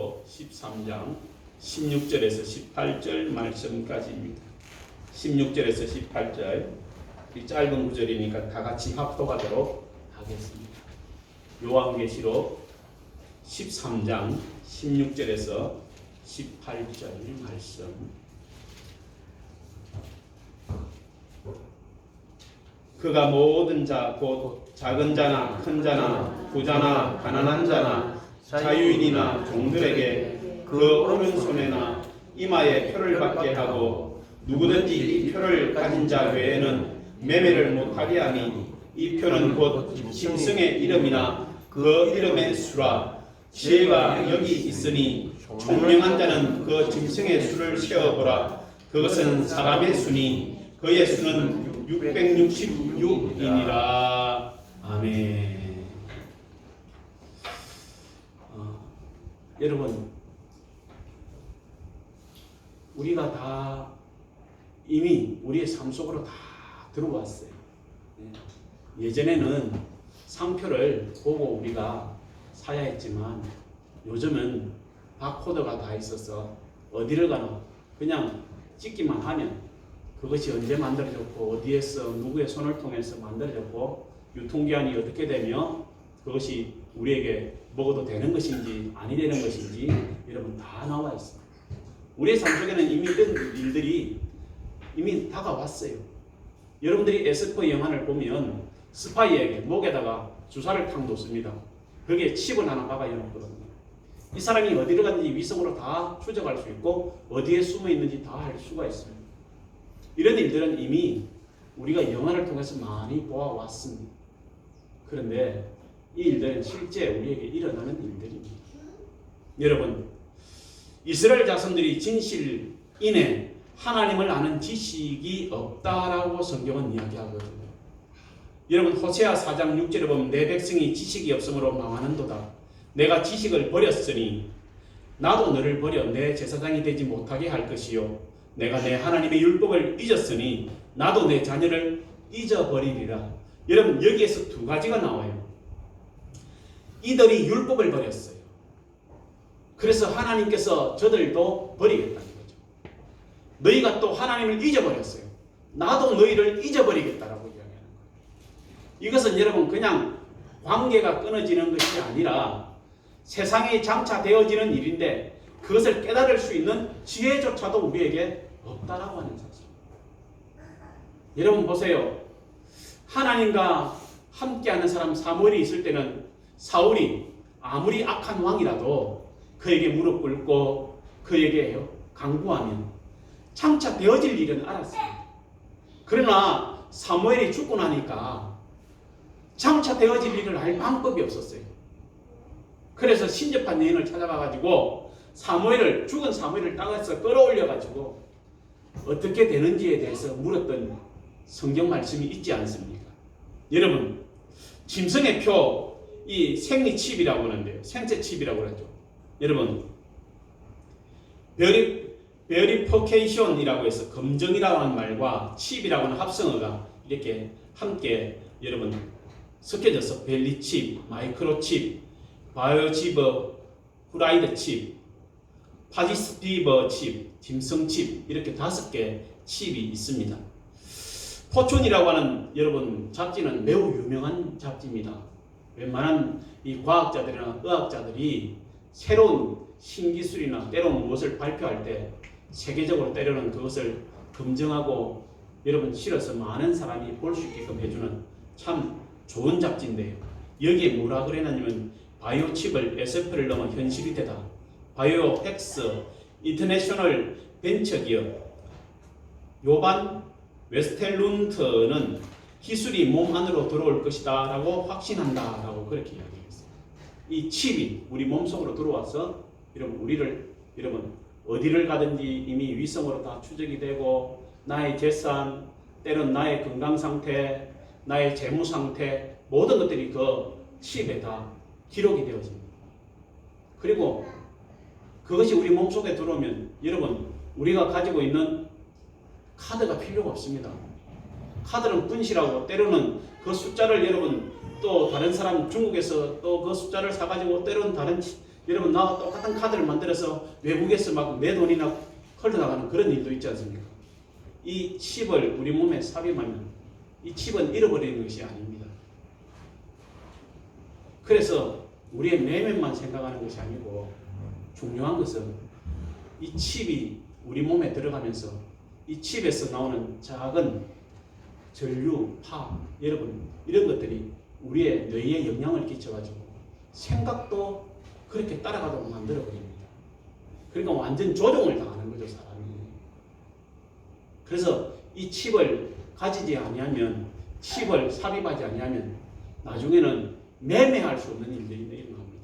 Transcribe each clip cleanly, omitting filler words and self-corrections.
요한계시록 13장 16절에서 18절 말씀까지입니다. 16절에서 18절 이 짧은 구절이니까 다 같이 합독하도록 하겠습니다. 요한계시록 13장 16절에서 18절 말씀. 그가 모든 자 곧 작은 자나 큰 자나 부자나 가난한 자나 자유인이나 종들에게 그 오른손에나 이마에 표를 받게 하고 누구든지 이 표를 가진 자 외에는 매매를 못하게 하니 이 표는 곧 짐승의 이름이나 그 이름의 수라. 지혜가 여기 있으니 총명한 자는 그 짐승의 수를 세어보라. 그것은 사람의 수니 그의 수는 666이니라. 아멘. 여러분, 우리가 다 이미 우리의 삶 속으로 다 들어왔어요. 예전에는 상표를 보고 우리가 사야 했지만 요즘은 바코드가 다 있어서 어디를 가나 그냥 찍기만 하면 그것이 언제 만들어졌고 어디에서 누구의 손을 통해서 만들어졌고 유통기한이 어떻게 되며 그것이 우리에게 먹어도 되는 것인지 아니 되는 것인지 여러분 다 나와 있습니다. 우리의 삶 속에는 이미 이런 일들이 이미 다가왔어요. 여러분들이 에스퍼 영화를 보면 스파이에게 목에다가 주사를 탁 놓습니다. 거기에 칩을 하나 박아 놓거든요. 이 사람이 어디를 갔는지 위성으로 다 추적할 수 있고 어디에 숨어 있는지 다 알 수가 있습니다. 이런 일들은 이미 우리가 영화를 통해서 많이 보아왔습니다. 그런데 이 일들은 실제 우리에게 일어나는 일들입니다. 여러분, 이스라엘 자손들이 진실인에 하나님을 아는 지식이 없다라고 성경은 이야기하거든요. 여러분, 호세아 4장 6절에 보면 내 백성이 지식이 없으므로 망하는도다. 내가 지식을 버렸으니 나도 너를 버려 내 제사장이 되지 못하게 할 것이요 내가 내 하나님의 율법을 잊었으니 나도 내 자녀를 잊어버리리라. 여러분, 여기에서 두 가지가 나와요. 이들이 율법을 버렸어요. 그래서 하나님께서 저들도 버리겠다는 거죠. 너희가 또 하나님을 잊어버렸어요. 나도 너희를 잊어버리겠다라고 이야기하는 거예요. 이것은 여러분 그냥 관계가 끊어지는 것이 아니라 세상에 장차 되어지는 일인데 그것을 깨달을 수 있는 지혜조차도 우리에게 없다라고 하는 사실. 여러분 보세요. 하나님과 함께하는 사람 사무엘이 있을 때는 사울이 아무리 악한 왕이라도 그에게 무릎 꿇고 그에게 간구하면 장차 되어질 일은 알았습니다. 그러나 사무엘이 죽고 나니까 장차 되어질 일을 알 방법이 없었어요. 그래서 신접한 여인을 찾아가가지고 죽은 사무엘을 땅에서 끌어올려가지고 어떻게 되는지에 대해서 물었던 성경 말씀이 있지 않습니까? 여러분, 짐승의 표, 이 생리칩이라고 하는데요. 생체칩이라고 하죠. 여러분, 베리포케이션이라고 해서 검정이라고 하는 말과 칩이라고 하는 합성어가 이렇게 함께 여러분 섞여져서 벨리칩, 마이크로칩, 바이오칩, 후라이드 칩, 파지스피버 칩, 짐승칩 이렇게 5개 칩이 있습니다. 포춘이라고 하는 여러분 잡지는 매우 유명한 잡지입니다. 웬만한 이 과학자들이나 의학자들이 새로운 신기술이나 때로는 무엇을 발표할 때 세계적으로 때로는 그것을 검증하고 여러분 실어서 많은 사람이 볼 수 있게끔 해주는 참 좋은 잡지인데요. 여기에 뭐라 그래놨냐면 바이오칩을 SF를 넘어 현실이 되다. 바이오 헥스 인터내셔널 벤처기업 요반 웨스텔룬트는 기술이 몸 안으로 들어올 것이다 라고 확신한다 라고 그렇게 이야기했어요. 이 칩이 우리 몸속으로 들어와서 여러분 어디를 가든지 이미 위성으로 다 추적이 되고 나의 재산, 때론 나의 건강 상태, 나의 재무 상태 모든 것들이 그 칩에 다 기록이 되어집니다. 그리고 그것이 우리 몸속에 들어오면 여러분 우리가 가지고 있는 카드가 필요가 없습니다. 카드는 분실하고 때로는 그 숫자를 여러분 또 다른 사람 중국에서 또 그 숫자를 사가지고 때로는 다른 여러분 나와 똑같은 카드를 만들어서 외국에서 막 내 돈이나 흘러나가는 그런 일도 있지 않습니까? 이 칩을 우리 몸에 삽입하면 이 칩은 잃어버리는 것이 아닙니다. 그래서 우리의 내면만 생각하는 것이 아니고 중요한 것은 이 칩이 우리 몸에 들어가면서 이 칩에서 나오는 작은 전류, 파, 여러분 이런 것들이 우리의 뇌에 영향을 끼쳐가지고 생각도 그렇게 따라가도록 만들어버립니다. 그러니까 완전 조종을 당하는 거죠, 사람이. 그래서 이 칩을 가지지 아니하면, 칩을 삽입하지 아니하면 나중에는 매매할 수 없는 일들이 일어납니다.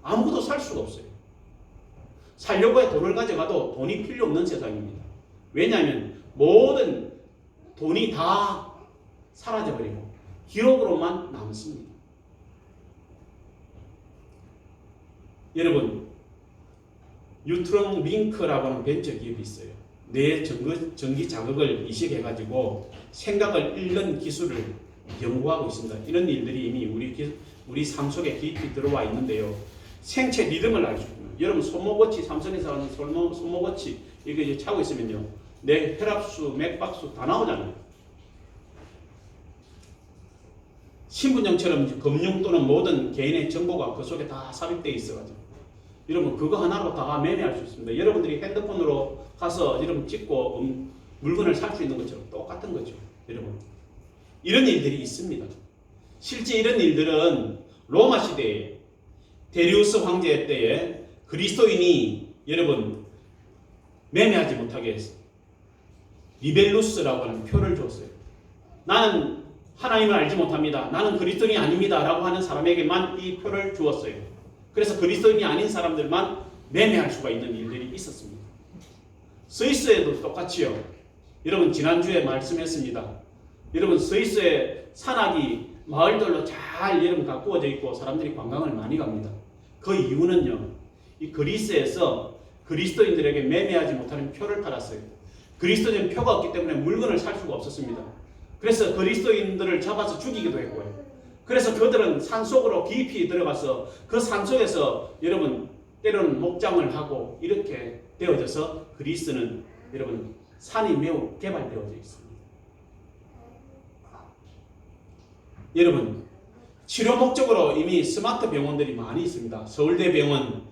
아무것도 살 수가 없어요. 살려고 해 돈을 가져가도 돈이 필요 없는 세상입니다. 왜냐하면 모든 돈이 다 사라져버리고 기록으로만 남습니다. 여러분, 뉴트론 링크라고 하는 벤처 기업이 있어요. 뇌 전기 자극을 이식해가지고 생각을 읽는 기술을 연구하고 있습니다. 이런 일들이 이미 우리 삶 속에 깊이 들어와 있는데요. 생체 리듬을 알 수 있습니다. 여러분 손목워치, 삼성에서 하는 손목워치 이게 이제 차고 있으면요, 내 혈압수, 맥박수 다 나오잖아요. 신분증처럼 금융 또는 모든 개인의 정보가 그 속에 다 삽입되어 있어가지고 여러분 그거 하나로 다 매매할 수 있습니다. 여러분들이 핸드폰으로 가서 여러분 찍고 물건을 살 수 있는 것처럼 똑같은 거죠. 여러분 이런 일들이 있습니다. 실제 이런 일들은 로마 시대에 데리우스 황제 때에 그리스도인이 여러분 매매하지 못하게 했어요. 리벨루스라고 하는 표를 줬어요. 나는 하나님을 알지 못합니다. 나는 그리스도인이 아닙니다. 라고 하는 사람에게만 이 표를 주었어요. 그래서 그리스도인이 아닌 사람들만 매매할 수가 있는 일들이 있었습니다. 스위스에도 똑같이요. 여러분 지난주에 말씀했습니다. 여러분 스위스의 산악이 마을들로 잘 여러분 가꾸어져 있고 사람들이 관광을 많이 갑니다. 그 이유는요, 이 그리스에서 그리스도인들에게 매매하지 못하는 표를 팔았어요. 그리스도인 표가 없기 때문에 물건을 살 수가 없었습니다. 그래서 그리스도인들을 잡아서 죽이기도 했고요. 그래서 그들은 산속으로 깊이 들어가서 그 산속에서 여러분 때로는 목장을 하고 이렇게 되어져서 그리스는 여러분 산이 매우 개발되어져 있습니다. 여러분 치료 목적으로 이미 스마트 병원들이 많이 있습니다. 서울대병원은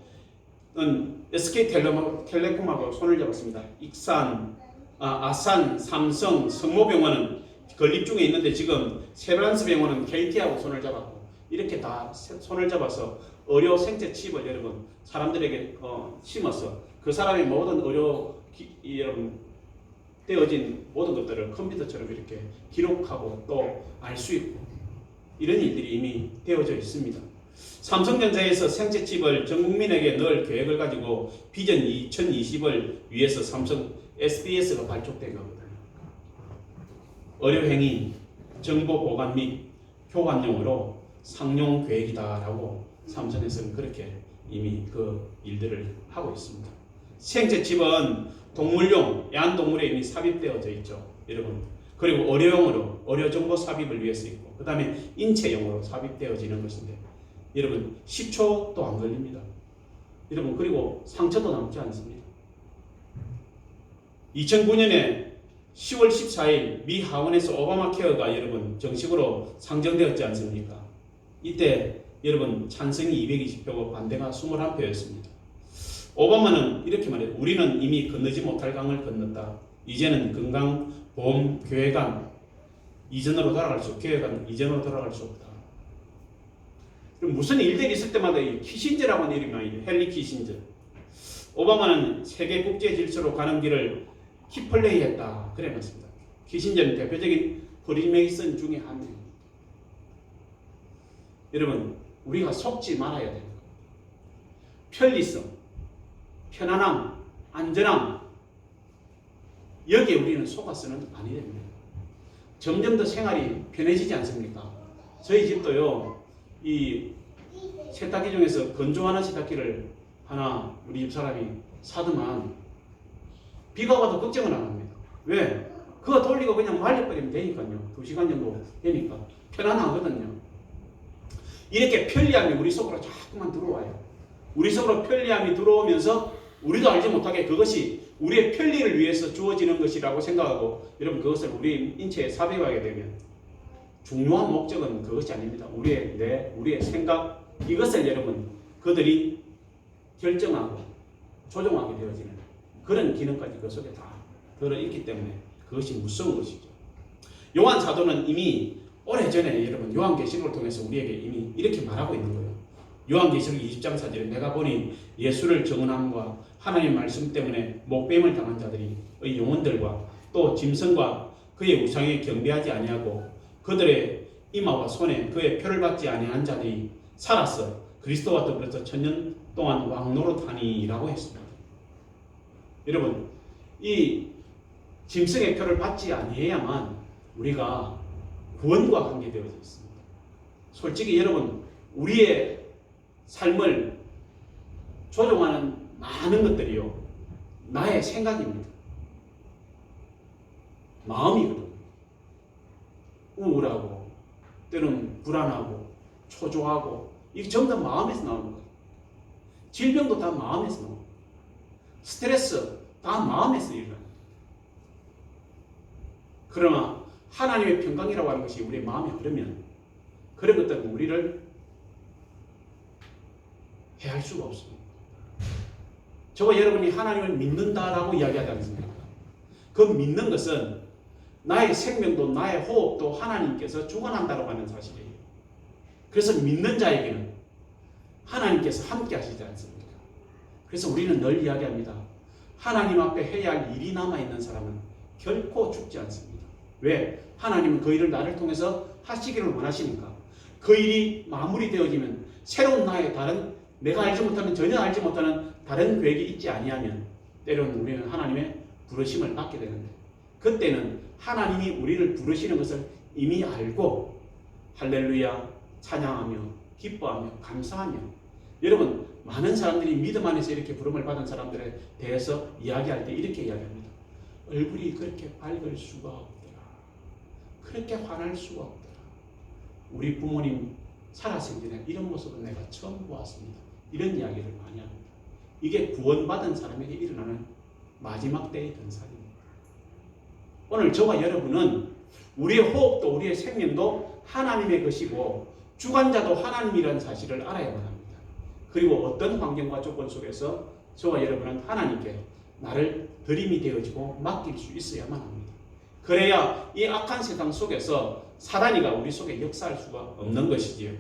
SK텔레콤하고 손을 잡았습니다. 익산, 아산, 삼성, 성모병원은 건립 중에 있는데 지금 세브란스 병원은 KT하고 손을 잡았고 이렇게 다 손을 잡아서 의료 생체 칩을 여러분 사람들에게 심어서 그 사람의 모든 여러분 되어진 모든 것들을 컴퓨터처럼 이렇게 기록하고 또 알 수 있고 이런 일들이 이미 되어져 있습니다. 삼성전자에서 생체 칩을 전 국민에게 넣을 계획을 가지고 비전 2020을 위해서 삼성 SBS가 발족된 거거든요. 의료행위, 정보 보관 및 교환용으로 상용 계획이다라고 삼성에서는 그렇게 이미 그 일들을 하고 있습니다. 생체 칩은 동물용, 애완동물에 이미 삽입되어져 있죠. 여러분. 그리고 의료용으로, 의료 정보 삽입을 위해서 있고, 그 다음에 인체용으로 삽입되어지는 것인데, 여러분 10초도 안 걸립니다. 여러분 그리고 상처도 남지 않습니다. 2009년에 10월 14일 미 하원에서 오바마 케어가 여러분 정식으로 상정되었지 않습니까? 이때 여러분 찬성이 220표고 반대가 21표였습니다. 오바마는 이렇게 말해요. 우리는 이미 건너지 못할 강을 건넜다. 이제는 건강, 보험, 교회관 이전으로 돌아갈 수, 교회관 이전으로 돌아갈 수 없다. 그럼 무슨 일들이 있을 때마다 이 키신저라고 하는 이름이 많이 헨리 키신저. 오바마는 세계 국제 질서로 가는 길을 키플레이했다. 그래 맞습니다. 키신저는 대표적인 프리메이슨 중에 한 명. 여러분 우리가 속지 말아야 됩니다. 편리성, 편안함, 안전함 여기에 우리는 속아서는 아니 됩니다. 점점 더 생활이 편해지지 않습니까? 저희 집도요 이 세탁기 중에서 건조하는 세탁기를 하나 우리 집 사람이 사더만 비가 와도 걱정은 안 합니다. 왜? 그거 돌리고 그냥 말려버리면 되니까요. 2시간 정도 되니까 편안하거든요. 이렇게 편리함이 우리 속으로 자꾸만 들어와요. 우리 속으로 편리함이 들어오면서 우리도 알지 못하게 그것이 우리의 편리를 위해서 주어지는 것이라고 생각하고 여러분 그것을 우리 인체에 삽입하게 되면 중요한 목적은 그것이 아닙니다. 우리의 생각 이것을 여러분 그들이 결정하고 조종하게 되어지는 그런 기능까지 그 속에 다 들어있기 때문에 그것이 무서운 것이죠. 요한 사도는 이미 오래전에 여러분 요한계시록을 통해서 우리에게 이미 이렇게 말하고 있는 거예요. 요한계시록 20장 4절에 내가 보니 예수를 정언함과 하나님 말씀 때문에 목뱀을 당한 자들이 의 영혼들과 또 짐승과 그의 우상에 경배하지 아니하고 그들의 이마와 손에 그의 표를 받지 아니한 자들이 살았어 그리스도와 더불어서 천년 동안 왕노릇하니라고 했습니다. 여러분 이 짐승의 표를 받지 아니해야만 우리가 구원과 관계되어져 있습니다. 솔직히 여러분 우리의 삶을 조종하는 많은 것들이요 나의 생각입니다. 마음이거든요. 우울하고 때로는 불안하고 초조하고 이게 전부 다 마음에서 나오는 거예요. 질병도 다 마음에서 나옵니다. 스트레스 다 마음에서 일어납니다. 그러나 하나님의 평강이라고 하는 것이 우리의 마음에 흐르면 그런 것들은 우리를 해할 수가 없습니다. 저와 여러분이 하나님을 믿는다라고 이야기하지 않습니까? 그 믿는 것은 나의 생명도 나의 호흡도 하나님께서 주관한다고 하는 사실이에요. 그래서 믿는 자에게는 하나님께서 함께 하시지 않습니까? 그래서 우리는 늘 이야기합니다. 하나님 앞에 해야 할 일이 남아있는 사람은 결코 죽지 않습니다. 왜? 하나님은 그 일을 나를 통해서 하시기를 원하시니까. 그 일이 마무리되어지면 새로운 나의 다른 내가 알지 못하는 전혀 알지 못하는 다른 계획이 있지 아니하면 때로는 우리는 하나님의 부르심을 받게 되는데 그때는 하나님이 우리를 부르시는 것을 이미 알고 할렐루야 찬양하며 기뻐하며 감사하며 여러분 많은 사람들이 믿음 안에서 이렇게 부름을 받은 사람들에 대해서 이야기할 때 이렇게 이야기합니다. 얼굴이 그렇게 밝을 수가 없더라. 그렇게 환할 수가 없더라. 우리 부모님 살았을 때 이런 모습은 내가 처음 보았습니다. 이런 이야기를 많이 합니다. 이게 구원받은 사람에게 일어나는 마지막 때의 현상입니다. 오늘 저와 여러분은 우리의 호흡도 우리의 생명도 하나님의 것이고 주관자도 하나님이라는 사실을 알아야만 합니다. 그리고 어떤 환경과 조건 속에서 저와 여러분은 하나님께 나를 드림이 되어지고 맡길 수 있어야만 합니다. 그래야 이 악한 세상 속에서 사단이가 우리 속에 역사할 수가 없는 것이지요.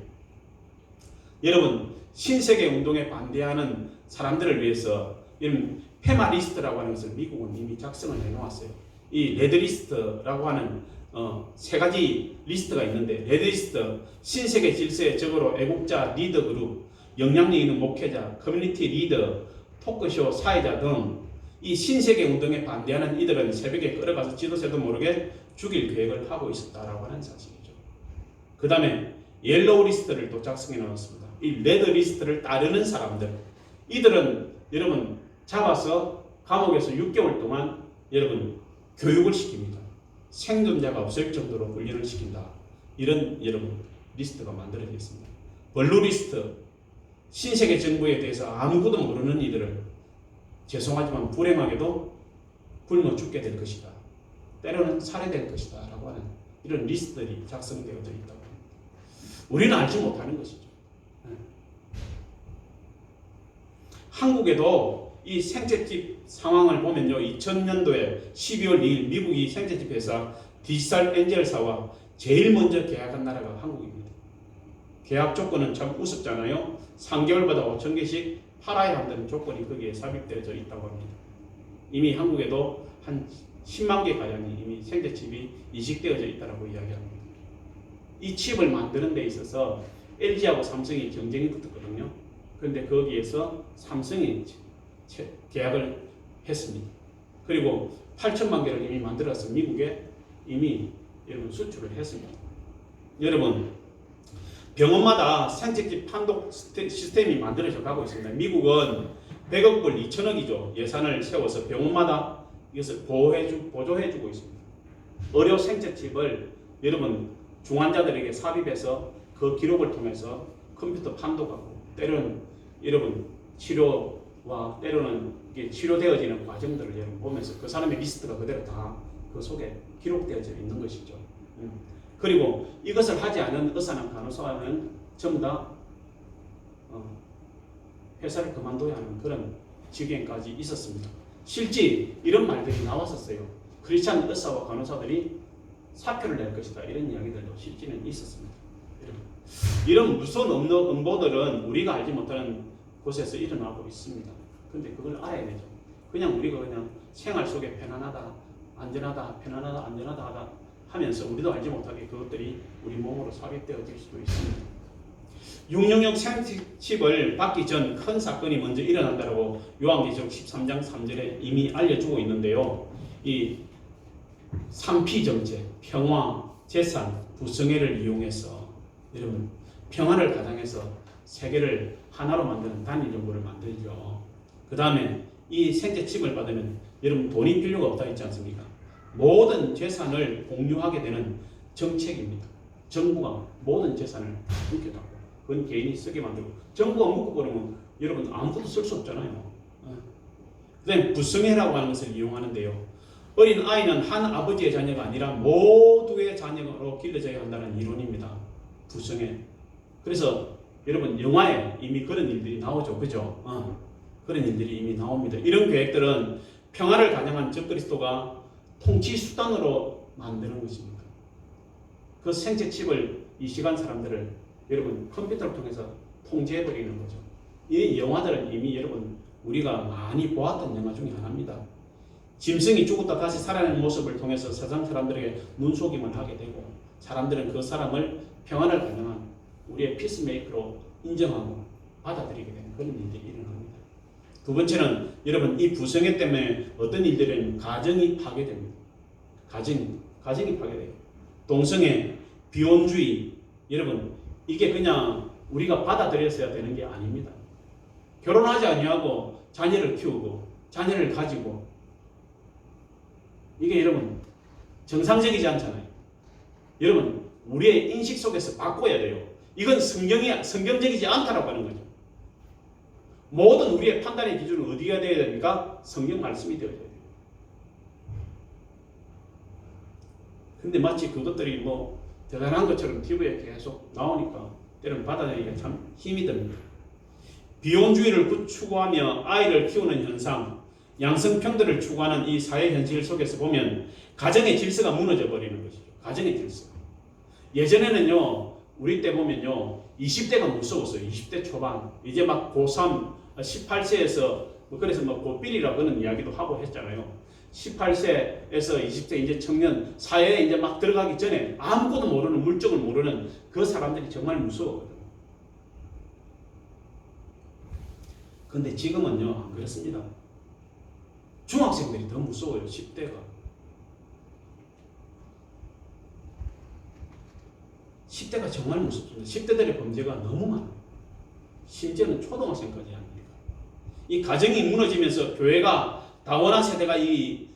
여러분 신세계 운동에 반대하는 사람들을 위해서 이런 페마리스트라고 하는 것을 미국은 이미 작성을 해놓았어요. 이 레드리스트라고 하는 세 가지 리스트가 있는데 레드리스트, 신세계 질서의 적으로 애국자, 리더 그룹, 영향력 있는 목회자, 커뮤니티 리더, 토크쇼 사회자 등 이 신세계 운동에 반대하는 이들은 새벽에 끌어가서 지도새도 모르게 죽일 계획을 하고 있었다라고 하는 사실이죠. 그 다음에 옐로우 리스트를 또 작성해 놓았습니다. 이 레드 리스트를 따르는 사람들 이들은 여러분 잡아서 감옥에서 6개월 동안 여러분 교육을 시킵니다. 생존자가 없을 정도로 훈련을 시킨다. 이런 여러분 리스트가 만들어져 있습니다. 블루 리스트 신세계 정부에 대해서 아무것도 모르는 이들을 죄송하지만 불행하게도 굶어 죽게 될 것이다. 때로는 살해될 것이다. 라고 하는 이런 리스트들이 작성되어져 있다고 합니다. 우리는 알지 못하는 것이죠. 한국에도 이 생채집 상황을 보면요. 2000년도에 12월 2일 미국이 생채집 회사 디지털 엔젤사와 제일 먼저 계약한 나라가 한국입니다. 계약 조건은 참 우습잖아요. 3개월마다 5,000개씩 팔아야 한다는 조건이 거기에 삽입되어져 있다고 합니다. 이미 한국에도 한 10만 개 가량이 이미 생채칩이 이식되어져 있다고 이야기합니다. 이 칩을 만드는 데 있어서 LG하고 삼성이 경쟁이 붙었거든요. 그런데 거기에서 삼성이 계약을 했습니다. 그리고 8천만 개를 이미 만들어서 미국에 이미 여러분 수출을 했습니다. 여러분 병원마다 생채집 판독 시스템이 만들어져 가고 있습니다. 미국은 100억 불 2천억이죠. 예산을 세워서 병원마다 이것을 보조해주고 있습니다. 의료 생채칩을 여러분 중환자들에게 삽입해서 그 기록을 통해서 컴퓨터 판독하고 때로는 여러분 치료와 때로는 이게 치료되어지는 과정들을 여러분 보면서 그 사람의 리스트가 그대로 다 그 속에 기록되어져 있는 것이죠. 그리고 이것을 하지 않은 의사나 간호사는 전부 다 회사를 그만둬야 하는 그런 지경까지 있었습니다. 실제 이런 말들이 나왔었어요. 크리스찬 의사와 간호사들이 사표를 낼 것이다. 이런 이야기들도 실제는 있었습니다. 이런 무서운 음보들은 우리가 알지 못하는 곳에서 일어나고 있습니다. 근데 그걸 알아야 되죠. 그냥 우리가 그냥 생활 속에 편안하다, 안전하다, 편안하다, 안전하다 하다 하면서 우리도 알지 못하게 그것들이 우리 몸으로 삽입되어질 수도 있습니다. 666 생칙을 받기 전 큰 사건이 먼저 일어난다고 요한계시록 13장 3절에 이미 알려주고 있는데요. 이 3P 정책, 평화, 재산, 부성애를 이용해서 여러분 평화를 가장해서 세계를 하나로 만드는 단일 정부를 만들죠. 그 다음에 이 생체칩을 받으면 여러분 돈이 필요가 없다 했지 않습니까? 모든 재산을 공유하게 되는 정책입니다. 정부가 모든 재산을 묶여다고 그건 개인이 쓰게 만들고 정부가 묶어버리면 여러분 아무것도 쓸 수 없잖아요. 그 다음에 부성애라고 하는 것을 이용하는데요. 어린 아이는 한 아버지의 자녀가 아니라 모두의 자녀로 길러져야 한다는 이론입니다. 부성애. 그래서 여러분 영화에 이미 그런 일들이 나오죠. 그죠? 그런 일들이 이미 나옵니다. 이런 계획들은 평화를 가장한 적그리스도가 통치 수단으로 만드는 것입니다. 그 생체칩을 이 시간 사람들을 여러분 컴퓨터를 통해서 통제해버리는 거죠. 이 영화들은 이미 여러분 우리가 많이 보았던 영화 중에 하나입니다. 짐승이 죽었다 다시 살아나는 모습을 통해서 세상 사람들에게 눈속임을 하게 되고 사람들은 그 사람을 평안을 가능한 우리의 피스메이커로 인정하고 받아들이게 되는 그런 일들이 일어납니다. 두 번째는 여러분 이 부성애 때문에 어떤 일들은 가정이 파괴됩니다. 가정이 파괴돼요. 동성애, 비혼주의 여러분 이게 그냥 우리가 받아들였어야 되는 게 아닙니다. 결혼하지 아니하고 자녀를 키우고 자녀를 가지고 이게 여러분 정상적이지 않잖아요. 여러분 우리의 인식 속에서 바꿔야 돼요. 이건 성경적이지 않다라고 하는 거죠. 모든 우리의 판단의 기준은 어디가 되어야 됩니까? 성경 말씀이 되어야 돼요. 근데 마치 그것들이 뭐 대단한 것처럼 TV에 계속 나오니까 때로는 받아들이기가 참 힘이 듭니다. 비혼주의를 추구하며 아이를 키우는 현상, 양성평등을 추구하는 이 사회 현실 속에서 보면 가정의 질서가 무너져 버리는 것이죠. 가정의 질서. 예전에는요, 우리 때 보면요, 20대가 무서웠어요. 20대 초반. 이제 막 고3, 18세에서, 그래서 뭐 고삐리라고 그런 이야기도 하고 했잖아요. 18세에서 20세 이제 청년, 사회에 이제 막 들어가기 전에 아무것도 모르는, 물정을 모르는 그 사람들이 정말 무서워거든요. 근데 지금은요, 안 그렇습니다. 중학생들이 더 무서워요, 10대가. 10대가 정말 무섭습니다. 10대들의 범죄가 너무 많아요. 심지어는 초등학생까지 합니다. 이 가정이 무너지면서 교회가 다원화 세대가 이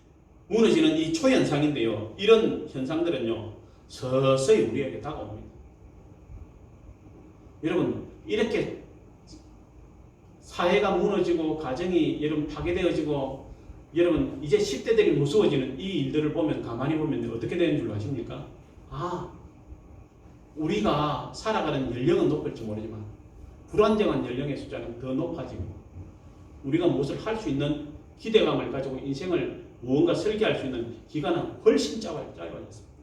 무너지는 이 초현상인데요. 이런 현상들은요, 서서히 우리에게 다가옵니다. 여러분, 이렇게 사회가 무너지고 가정이 여러분 파괴되어지고 여러분 이제 10대들이 무서워지는 이 일들을 보면 가만히 보면 어떻게 되는 줄 아십니까? 우리가 살아가는 연령은 높을지 모르지만 불안정한 연령의 숫자는 더 높아지고 우리가 무엇을 할 수 있는 기대감을 가지고 인생을 무언가 설계할 수 있는 기간은 훨씬 짧아졌습니다.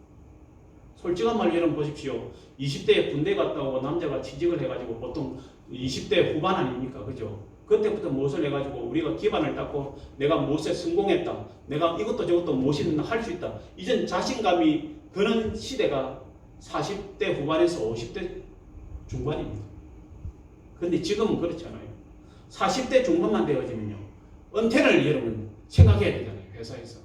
솔직한 말로 여러분 보십시오. 20대에 군대 갔다 오고 남자가 취직을 해가지고 보통 20대 후반 아닙니까? 그죠? 그때부터 무엇을 해가지고 우리가 기반을 닦고 내가 무엇에 성공했다. 내가 이것도 저것도 무엇이든 할 수 있다. 이젠 자신감이 드는 시대가 40대 후반에서 50대 중반입니다. 근데 지금은 그렇지 않아요. 40대 중반만 되어지면요. 은퇴를 여러분 생각해야 되잖아요. 회사에서.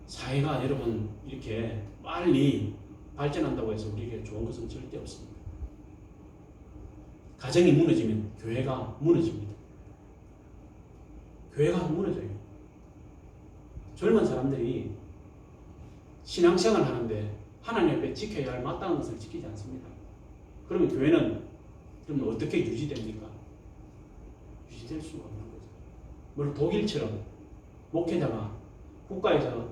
사회가 여러분 이렇게 빨리 발전한다고 해서 우리에게 좋은 것은 절대 없습니다. 가정이 무너지면 교회가 무너집니다. 교회가 무너져요. 젊은 사람들이 신앙생활 하는데 하나님 앞에 지켜야 할 마땅한 것을 지키지 않습니다. 그러면 교회는 그러면 어떻게 유지됩니까? 유지될 수가 없는 거죠. 물론 독일처럼 목회자가 국가에서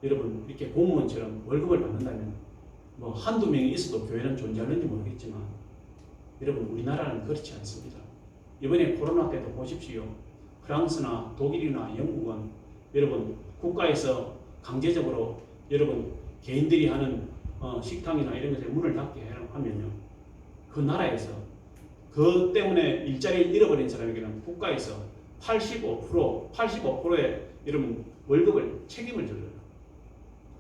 여러분 이렇게 공무원처럼 월급을 받는다면 뭐 한두 명이 있어도 교회는 존재하는지 모르겠지만 여러분 우리나라는 그렇지 않습니다. 이번에 코로나 때도 보십시오. 프랑스나 독일이나 영국은 여러분 국가에서 강제적으로 여러분 개인들이 하는 식당이나 이런 것에 문을 닫게 하면요. 그 나라에서 그 때문에 일자리를 잃어버린 사람에게는 국가에서 85%의 여러분 월급을 책임을 져요.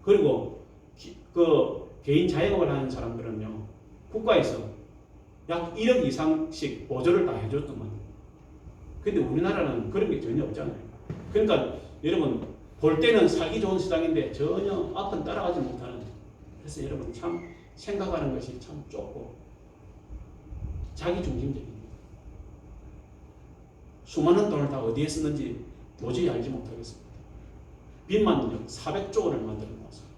그리고 그 개인 자영업을 하는 사람들은요. 국가에서 약 1억 이상씩 보조를 다 해줬더만. 근데 우리나라는 그런 게 전혀 없잖아요. 그러니까 여러분 볼 때는 살기 좋은 시장인데 전혀 앞은 따라가지 못하는. 그래서 여러분 참 생각하는 것이 참 좁고 자기중심적입니다. 수많은 돈을 다 어디에 썼는지 도저히 알지 못하겠습니다. 빚만 400조 원을 만들어 놓았습니다.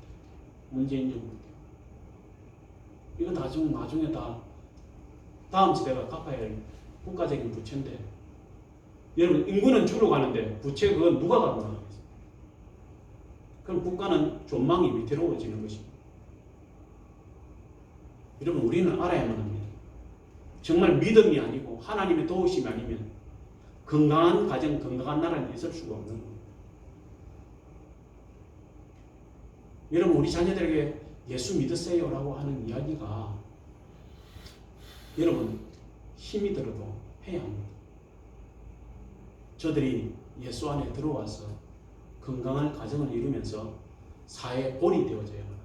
문재인 정부 때. 이거 나중에 다 다음 세대가 갚아야 할 국가적인 부채인데 여러분 인구는 줄어가는데 부채 그건 누가 갚는 거겠습니까? 그럼 국가는 존망이 위태로워지는 것입니다. 여러분 우리는 알아야만 합니다. 정말 믿음이 아니고 하나님의 도우심이 아니면 건강한 가정, 건강한 나라는 있을 수가 없는 겁니다. 여러분 우리 자녀들에게 예수 믿으세요 라고 하는 이야기가 여러분 힘이 들어도 해야 합니다. 저들이 예수 안에 들어와서 건강한 가정을 이루면서 사회에 본이 되어져야 합니다.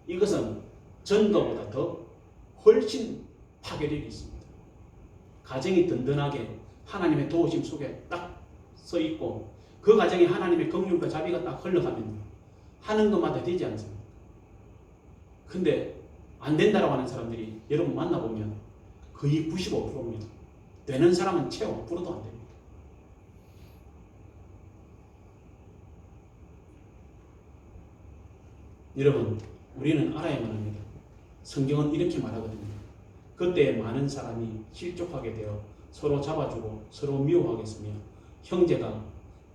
이것은 전도보다 더 훨씬 파괴력이 있습니다. 가정이 든든하게 하나님의 도우심 속에 딱 서 있고 그 가정에 하나님의 긍휼과 자비가 딱 흘러가면 하는 것마다 되지 않습니까? 근데 안 된다라고 하는 사람들이 여러분 만나보면 거의 95%입니다. 되는 사람은 채 5%도 안 됩니다. 여러분 우리는 알아야만 합니다. 성경은 이렇게 말하거든요. 그때 많은 사람이 실족하게 되어 서로 잡아주고 서로 미워하겠으며 형제가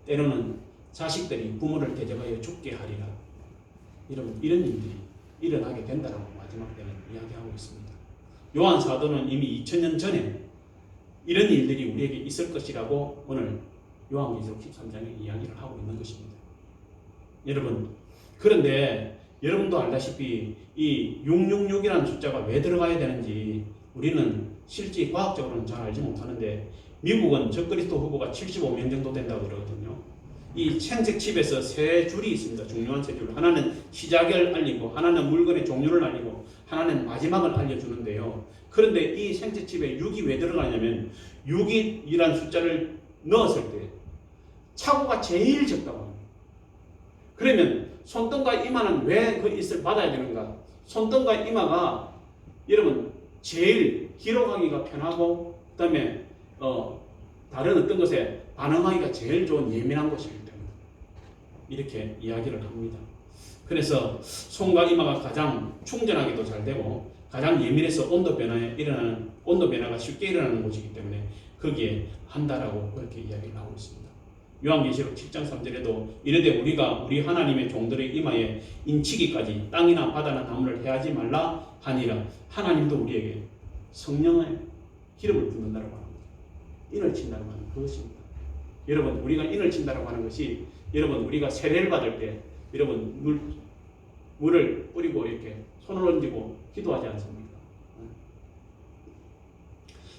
때로는 자식들이 부모를 대적하여 죽게 하리라. 여러분 이런 일들이 일어나게 된다라고 마지막 때는 이야기하고 있습니다. 요한 사도는 이미 2000년 전에 이런 일들이 우리에게 있을 것이라고 오늘 요한계시록 13장에 이야기를 하고 있는 것입니다. 여러분 그런데 여러분도 알다시피 이 666이라는 숫자가 왜 들어가야 되는지 우리는 실제 과학적으로는 잘 알지 못하는데 미국은 적그리스도 후보가 75명 정도 된다고 그러거든요. 이 생색칩에서 세 줄이 있습니다. 중요한 세 줄. 하나는 시작을 알리고 하나는 물건의 종류를 알리고 하나는 마지막을 알려주는데요. 그런데 이 생색칩에 6이 왜 들어가냐면 6이라는 숫자를 넣었을 때 착오가 제일 적다고 합니다. 그러면 손등과 이마는 왜 그 있을 받아야 되는가? 손등과 이마가 여러분 제일 기록하기가 편하고 그 다음에 다른 어떤 것에 반응하기가 제일 좋은 예민한 곳이기 때문에 이렇게 이야기를 합니다. 그래서 손과 이마가 가장 충전하기도 잘 되고 가장 예민해서 온도 변화가 쉽게 일어나는 곳이기 때문에 거기에 한다라고 그렇게 이야기를 하고 있습니다. 요한계시록 7장 3절에도 이르되 우리가 우리 하나님의 종들의 이마에 인치기까지 땅이나 바다나 나무를 해하지 말라 하니라. 하나님도 우리에게 성령의 기름을 붓는다고 합니다. 인을 친다고 하는 그것입니다. 여러분 우리가 인을 친다고 하는 것이 여러분 우리가 세례를 받을 때 여러분 물을 뿌리고 이렇게 손을 얹고 기도하지 않습니까?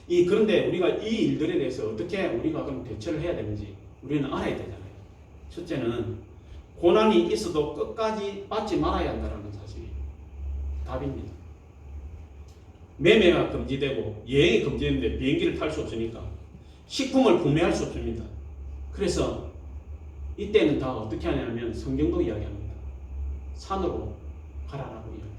그런데 우리가 이 일들에 대해서 어떻게 우리가 그럼 대처를 해야 되는지 우리는 알아야 되잖아요. 첫째는 고난이 있어도 끝까지 받지 말아야 한다는 사실이 답입니다. 매매가 금지되고 여행이 금지되는데 비행기를 탈 수 없으니까 식품을 구매할 수 없습니다. 그래서 이때는 다 어떻게 하냐면 성경도 이야기합니다. 산으로 가라라고 이야기합니다.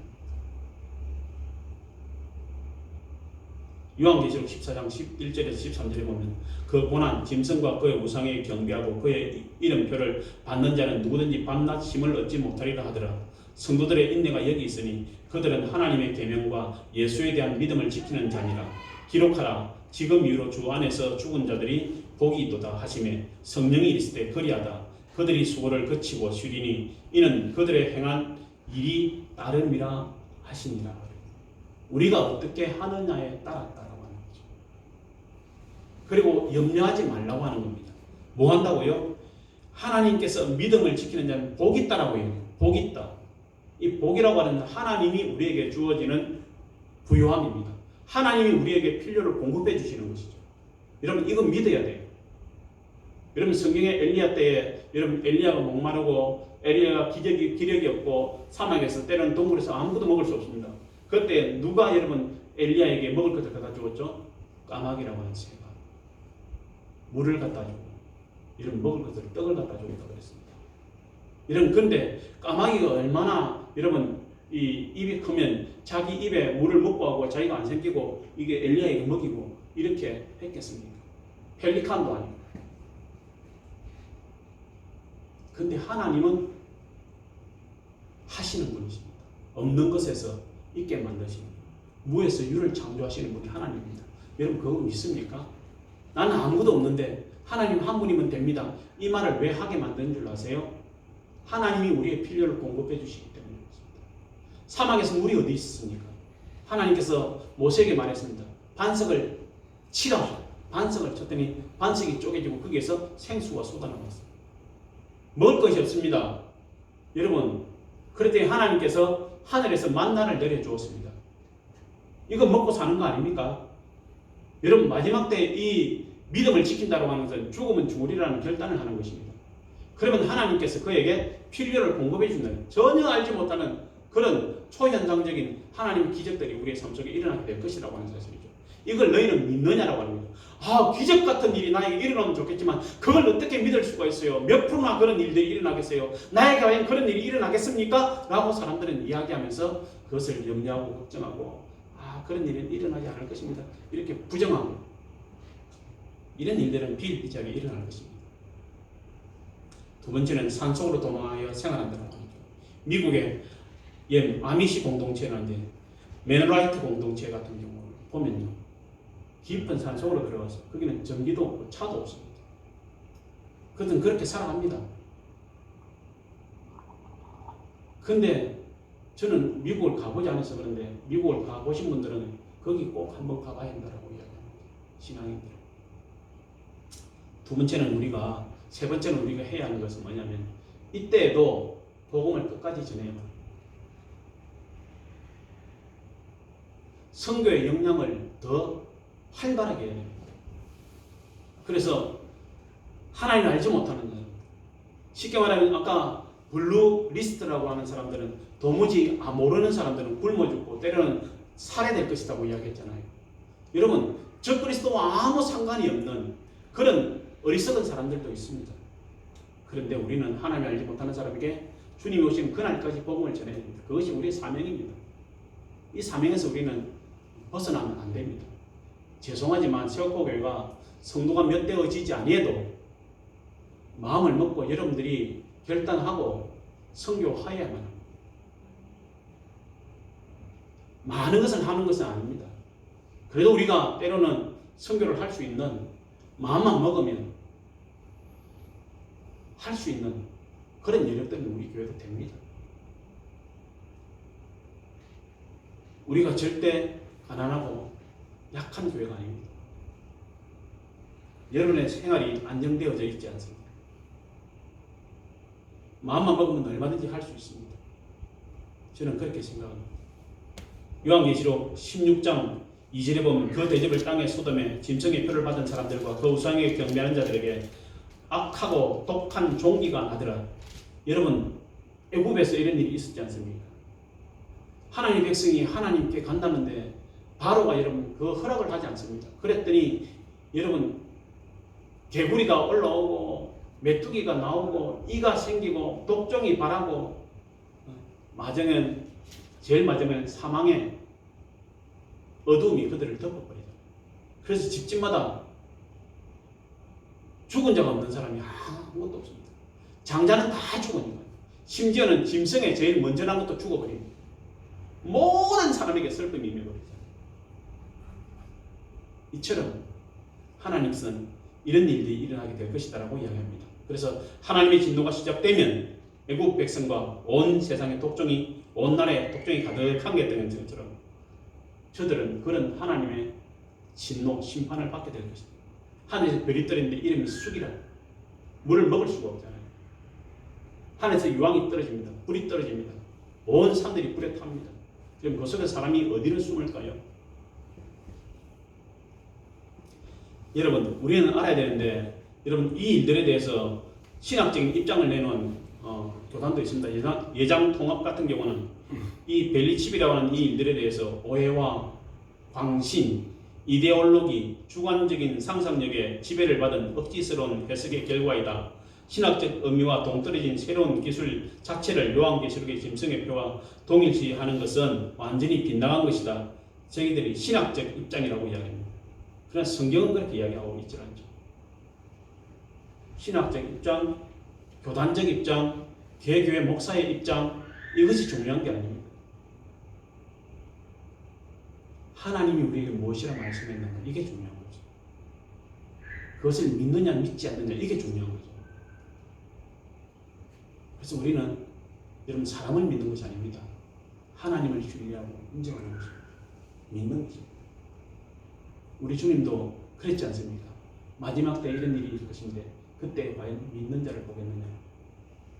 요한계시록 14장 11절에서 13절에 보면 그 고난 짐승과 그의 우상에 경배하고 그의 이름표를 받는 자는 누구든지 밤낮 쉼을 얻지 못하리라 하더라. 성도들의 인내가 여기 있으니 그들은 하나님의 계명과 예수에 대한 믿음을 지키는 자니라. 기록하라. 지금 이후로 주 안에서 죽은 자들이 복이 있도다 하시매 성령이 이르시되 그리하다. 그들이 수고를 그치고 쉬리니 이는 그들의 행한 일이 따름이라 하시니라. 우리가 어떻게 하느냐에 따랐다라고 하는 거죠. 그리고 염려하지 말라고 하는 겁니다. 뭐 한다고요? 하나님께서 믿음을 지키는 자는 복이 있다라고 해요. 복이 있다. 이 복이라고 하는 하나님이 우리에게 주어지는 부요함입니다. 하나님이 우리에게 필요를 공급해 주시는 것이죠. 여러분 이건 믿어야 돼요. 여러분 성경에 엘리야 때에 여러분 엘리야가 목마르고 엘리야가 기력이 없고 사막에서 때로는 동굴에서 아무것도 먹을 수 없습니다. 그때 누가 여러분 엘리야에게 먹을 것을 갖다 주었죠? 까마귀라고 하는 새가 물을 갖다 주고 여러분 먹을 것을 떡을 갖다 주었다고 그랬습니다. 여러분 근데 까마귀가 얼마나 여러분 이 입이 크면 자기 입에 물을 먹고 하고 자기가 안 생기고 이게 엘리야에게 먹이고 이렇게 했겠습니까? 펠리칸도 아니고. 근데 하나님은 하시는 분이십니다. 없는 것에서 있게 만드시는 무에서 유를 창조하시는 분이 하나님입니다. 여러분 그거 믿습니까? 나는 아무것도 없는데 하나님 한 분이면 됩니다. 이 말을 왜 하게 만든 줄 아세요? 하나님이 우리의 필요를 공급해 주시기 때문에 그렇습니다. 사막에서 물이 어디 있습니까? 하나님께서 모세에게 말했습니다. 반석을 치라. 반석을 쳤더니 반석이 쪼개지고 거기에서 생수가 쏟아나왔습니다. 먹을 것이 없습니다. 여러분 그랬더니 하나님께서 하늘에서 만나를 내려주었습니다. 이거 먹고 사는 거 아닙니까? 여러분 마지막 때 이 믿음을 지킨다고 하는 것은 죽으면 죽으리라는 결단을 하는 것입니다. 그러면 하나님께서 그에게 필요를 공급해 준다는 전혀 알지 못하는 그런 초현상적인 하나님의 기적들이 우리의 삶 속에 일어나게 될 것이라고 하는 사실이죠. 이걸 너희는 믿느냐라고 하는 거죠. 아, 기적 같은 일이 나에게 일어나면 좋겠지만 그걸 어떻게 믿을 수가 있어요? 몇 프로나 그런 일들이 일어나겠어요? 나에게 과연 그런 일이 일어나겠습니까? 라고 사람들은 이야기하면서 그것을 염려하고 걱정하고 아, 그런 일은 일어나지 않을 것입니다. 이렇게 부정하고 이런 일들은 비일비재하게 일어날 것입니다. 두 번째는 산속으로 도망하여 생활한다고 합니다. 미국의 아미시 공동체라는데 메너라이트 공동체 같은 경우를 보면요. 깊은 산속으로 들어가서 거기는 전기도 없고 차도 없습니다. 그들은 그렇게 살아갑니다. 근데 저는 미국을 가보지 않아서 그런데 미국을 가보신 분들은 거기 꼭 한번 가봐야 한다고 이야기합니다. 신앙인들은. 두 번째는 세 번째는 우리가 해야 하는 것은 뭐냐면 이때에도 복음을 끝까지 전해야 합니다. 선교의 역량을 더 활발하게 해야 됩니다. 그래서 하나님을 알지 못하는 사람, 쉽게 말하면 아까 블루 리스트라고 하는 사람들은 도무지 모르는 사람들은 굶어 죽고 때로는 살해될 것이라고 이야기했잖아요. 여러분 적그리스도와 아무 상관이 없는 그런 어리석은 사람들도 있습니다. 그런데 우리는 하나님을 알지 못하는 사람에게 주님이 오시는 그날까지 복음을 전해야 됩니다. 그것이 우리의 사명입니다. 이 사명에서 우리는 벗어나면 안 됩니다. 죄송하지만 세워포교회가 성도가 몇 되어지지 아니해도 마음을 먹고 여러분들이 결단하고 선교하여야만 합니다. 많은 것을 하는 것은 아닙니다. 그래도 우리가 때로는 선교를 할 수 있는 마음만 먹으면 할 수 있는 그런 여력들은 우리 교회도 됩니다. 우리가 절대 가난하고 약한 교회가 아닙니다. 여러분의 생활이 안정되어져 있지 않습니다. 마음만 먹으면 얼마든지 할 수 있습니다. 저는 그렇게 생각합니다. 요한계시록 16장 2절에 보면 그 대접을 땅에 소돔에 짐승의 표를 받은 사람들과 그 우상에게 경배하는 자들에게 악하고 독한 종기가 나더라. 여러분 애굽에서 이런 일이 있었지 않습니까? 하나님의 백성이 하나님께 간다는데 바로가 여러분 그 허락을 하지 않습니다. 그랬더니 여러분 개구리가 올라오고 메뚜기가 나오고 이가 생기고 독종이 발하고 제일 마지막엔 사망의 어두움이 그들을 덮어버리죠. 그래서 집집마다 죽은 자가 없는 사람이 아무것도 없습니다. 장자는 다 죽으니까 심지어는 짐승에 제일 먼저 난 것도 죽어버립니다. 모든 사람에게 슬픔이 임해버리죠. 이처럼 하나님께서는 이런 일들이 일어나게 될 것이다라고 이야기합니다. 그래서 하나님의 진노가 시작되면 애국 백성과 온 세상의 독종이, 온 나라에 독종이 가득한 게 되는 것처럼 저들은 그런 하나님의 진노, 심판을 받게 될 것입니다. 하늘에서 별이 떨어지는데 이름이 쑥이라, 물을 먹을 수가 없잖아요. 하늘에서 유황이 떨어집니다. 불이 떨어집니다. 온 산들이 불에 탑니다. 그럼 그 속에 사람이 어디를 숨을까요? 여러분, 우리는 알아야 되는데, 여러분, 이 일들에 대해서 신학적인 입장을 내놓은 교단도 있습니다. 예장통합 같은 경우는 이 벨리칩이라고 하는 이 일들에 대해서 오해와 광신, 이데올로기, 주관적인 상상력에 지배를 받은 억지스러운 해석의 결과이다. 신학적 의미와 동떨어진 새로운 기술 자체를 요한계시록의 짐승의 표와 동일시하는 것은 완전히 빗나간 것이다. 저희들이 신학적 입장이라고 이야기합니다. 그러나 성경은 그렇게 이야기하고 있지 않죠. 신학적 입장, 교단적 입장, 개교회 목사의 입장, 이것이 중요한 게 아닙니다. 하나님이 우리에게 무엇이라 말씀했는가, 이게 중요한 거죠. 그것을 믿느냐 믿지 않느냐, 이게 중요한 거죠. 그래서 우리는 여러분 사람을 믿는 것이 아닙니다. 하나님을 신뢰하고 인정하는 것입니다. 믿는 것입니다. 우리 주님도 그랬지 않습니까? 마지막 때 이런 일이 있을 것인데 그때 과연 믿는 자를 보겠느냐.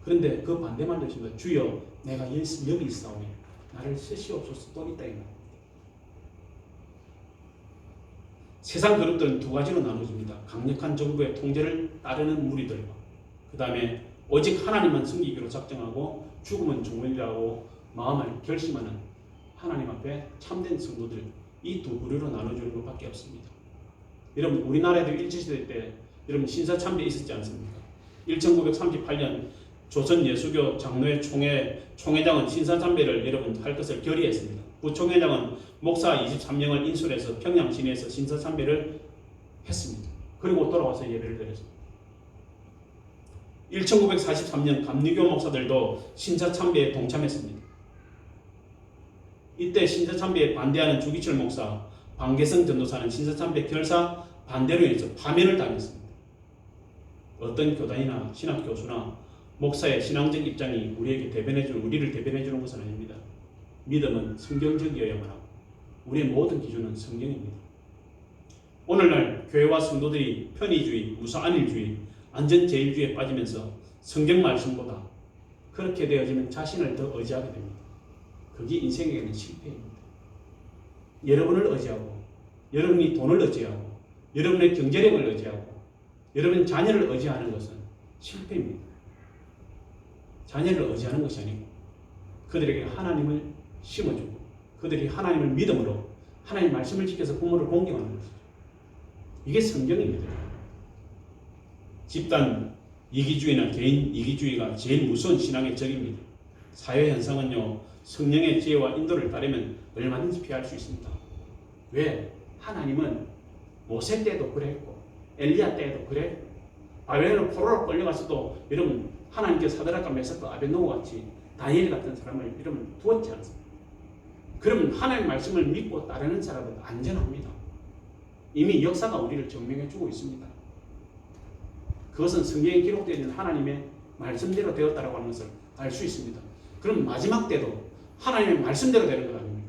그런데 그 반대말도 있습니다. 주여 내가 여기 있사오니 나를 쓰시옵소서. 또 있다 이거. 세상 그룹들은 두 가지로 나눠집니다. 강력한 정부의 통제를 따르는 무리들과 그 다음에 오직 하나님만 섬기기로 작정하고 죽음은 종말이라고 마음을 결심하는 하나님 앞에 참된 성도들, 이 두 부류로 나눠주는 것밖에 없습니다. 여러분 우리나라에도 일제시대 때 여러분 신사참배 있었지 않습니까? 1938년 조선 예수교 장로회 총회장은 신사참배를 여러분 할 것을 결의했습니다. 부총회장은 목사 23명을 인솔해서 평양 시내에서 신사참배를 했습니다. 그리고 돌아와서 예배를 드렸습니다. 1943년 감리교 목사들도 신사참배에 동참했습니다. 이때 신사참배에 반대하는 주기철 목사, 방계성 전도사는 신사참배 결사 반대로 인해서 파면을 당했습니다. 어떤 교단이나 신학교수나 목사의 신앙적 입장이 우리를 대변해주는 것은 아닙니다. 믿음은 성경적이어야만 하고 우리의 모든 기준은 성경입니다. 오늘날 교회와 성도들이 편의주의, 무사안일주의, 안전제일주의에 빠지면서 성경 말씀보다 그렇게 되어지면 자신을 더 의지하게 됩니다. 그게 인생에게는 실패입니다. 여러분을 의지하고 여러분이 돈을 의지하고 여러분의 경제력을 의지하고 여러분의 자녀를 의지하는 것은 실패입니다. 자녀를 의지하는 것이 아니고 그들에게 하나님을 심어주고 그들이 하나님을 믿음으로 하나님의 말씀을 지켜서 부모를 공경하는 것이죠. 이게 성경입니다. 집단 이기주의나 개인 이기주의가 제일 무서운 신앙의 적입니다. 사회 현상은요, 성령의 지혜와 인도를 따르면 얼마든지 피할 수 있습니다. 왜? 하나님은 모세 때도 그랬고 엘리야 때도 그랬고 바벨론 포로로 끌려갔어도 여러분 하나님께서 사드락과 메삭과 아벳노고 같이 다니엘 같은 사람을 여러분 두었지 않습니까? 그러면 하나님의 말씀을 믿고 따르는 사람은 안전합니다. 이미 역사가 우리를 증명해 주고 있습니다. 그것은 성경에 기록되어 있는 하나님의 말씀대로 되었다라고 하는 것을 알 수 있습니다. 그럼 마지막 때도 하나님의 말씀대로 되는 것 아닙니까?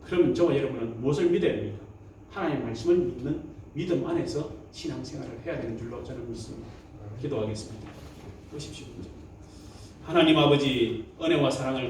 그럼 저와 여러분은 무엇을 믿어야 됩니까? 하나님의 말씀을 믿는 믿음 안에서 신앙생활을 해야 되는 줄로 저는 믿습니다. 기도하겠습니다. 보십시오. 하나님 아버지 은혜와 사랑을